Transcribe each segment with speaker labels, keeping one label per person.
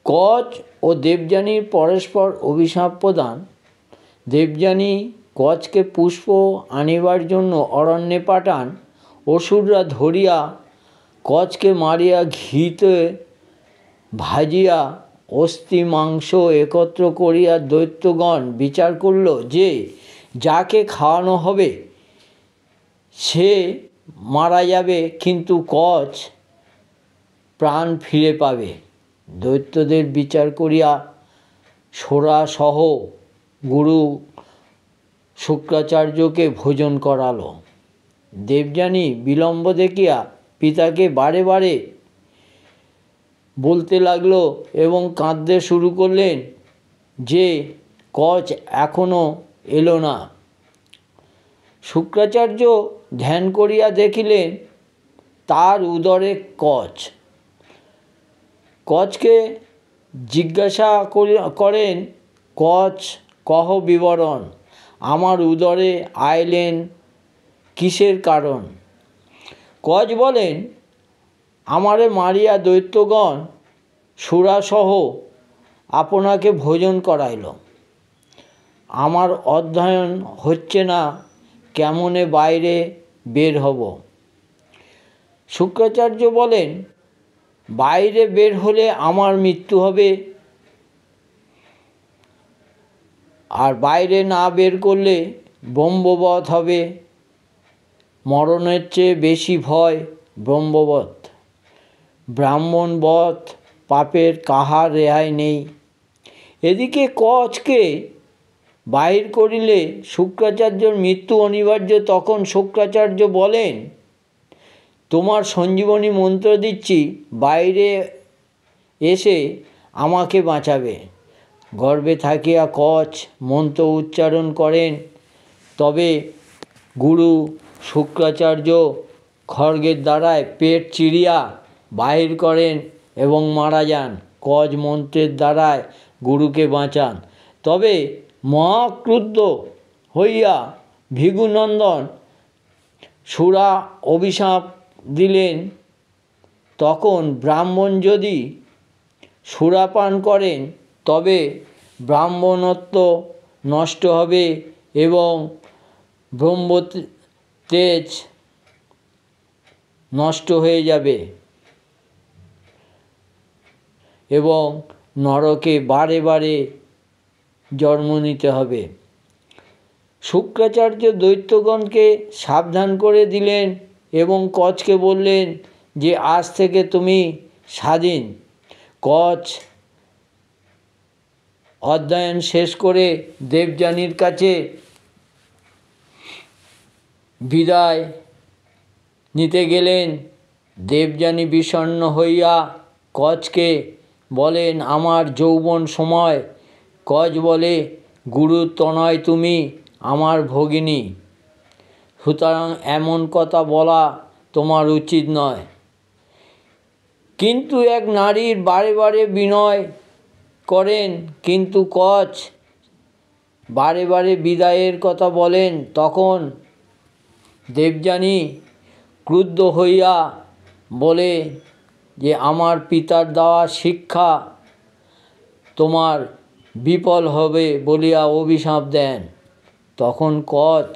Speaker 1: কচ ও দেবযানীর পরস্পর অভিশাপ প্রদান। দেবযানী কচকে পুষ্প আনিবার জন্য অরণ্যে পাঠান। অসুররা ধরিয়া কচকে মারিয়া ঘিতে ভাজিয়া অস্থি মাংস একত্র করিয়া দৈত্যগণ বিচার করল যে যাকে খাওয়ানো হবে সে মারা যাবে, কিন্তু কচ প্রাণ ফিরে পাবে। দৈত্যদের বিচার করিয়া সোরাসহ গুরু শুক্রাচার্যকে ভোজন করালো। দেবযানী বিলম্ব দেখিয়া পিতাকে বারে বারে বলতে লাগলো এবং কাঁদতে শুরু করলেন যে কচ এখনো এলো না। শুক্রাচার্য ধ্যান করিয়া দেখিলেন তার উদরে কচ। কচকে জিজ্ঞাসা করেন, কচ কহ বিবরণ, আমার উদরে আইলেন কিসের কারণ? কচ বলেন, আমারে মারিয়া দৈত্যগণ সুরাসহ আপনাকে ভোজন করাইল। আমার অধ্যয়ন হচ্ছে না, কেমনে বাইরে বের হব? শুক্রাচার্য বলেন, বাইরে বের হলে আমার মৃত্যু হবে, আর বাইরে না বের করলে ব্রহ্মবধ হবে। মরণের চেয়ে বেশি ভয় ব্রহ্মবধ। ব্রাহ্মণবধ পাপের কাহার রেহাই নেই। এদিকে কচকে বাহির করিলে শুক্রাচার্যর মৃত্যু অনিবার্য। তখন শুক্রাচার্য বলেন, তোমার সঞ্জীবনী মন্ত্র দিচ্ছি, বাইরে এসে আমাকে বাঁচাবে। গর্ভে থাকিয়া কচ মন্ত্র উচ্চারণ করেন। তবে গুরু শুক্রাচার্য খড়গের দ্বারায় পেট চিরিয়া বাহির করেন এবং মারা যান। কচ মন্ত্রের দ্বারায় গুরুকে বাঁচান। তবে মহাক্রুদ্ধ হইয়া ভৃগুনন্দন সুরা অভিশাপ দিলেন, তখন ব্রাহ্মণ যদি সুরাপান করেন তবে ব্রাহ্মণত্ব নষ্ট হবে এবং ব্রহ্মতেজ নষ্ট হয়ে যাবে এবং নরকে বারে বারে জন্ম নিতে হবে। শুক্রাচার্য দৈত্যগণকে সাবধান করে দিলেন এবং কচকে বললেন যে আজ থেকে তুমি স্বাধীন। কচ অধ্যয়ন শেষ করে দেবযানীর কাছে বিদায় নিতে গেলেন। দেবযানী বিষণ্ণ হইয়া কচকে বলেন, আমার যৌবন সময়। কচ বলে, গুরুর তনয় তুমি আমার ভগিনী, সুতরাং এমন কথা বলা তোমার উচিত নয়। কিন্তু এক নারীর বারে বারে বিনয় করেন, কিন্তু কচ বারে বারে বিদায়ের কথা বলেন। তখন দেবযানী ক্রুদ্ধ হইয়া বলে যে আমার পিতার দেওয়া শিক্ষা তোমার বিফল হবে বলিয়া অভিশাপ দেন। তখন কচ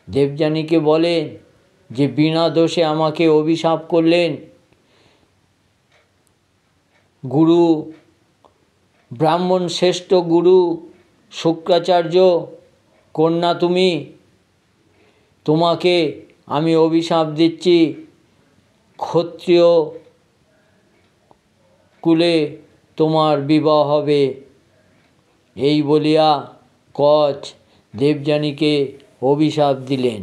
Speaker 1: দেবযানীকে বলেন যে বিনা দোষে আমাকে অভিশাপ করলেন। গুরু ব্রাহ্মণ শ্রেষ্ঠ গুরু শুক্রাচার্য কন্যা তুমি, তোমাকে আমি অভিশাপ দিচ্ছি, ক্ষত্রিয় কুলে তোমার বিবাহ হবে। এই বলিয়া কচ দেবযানীকে অভিশাপ দিলেন।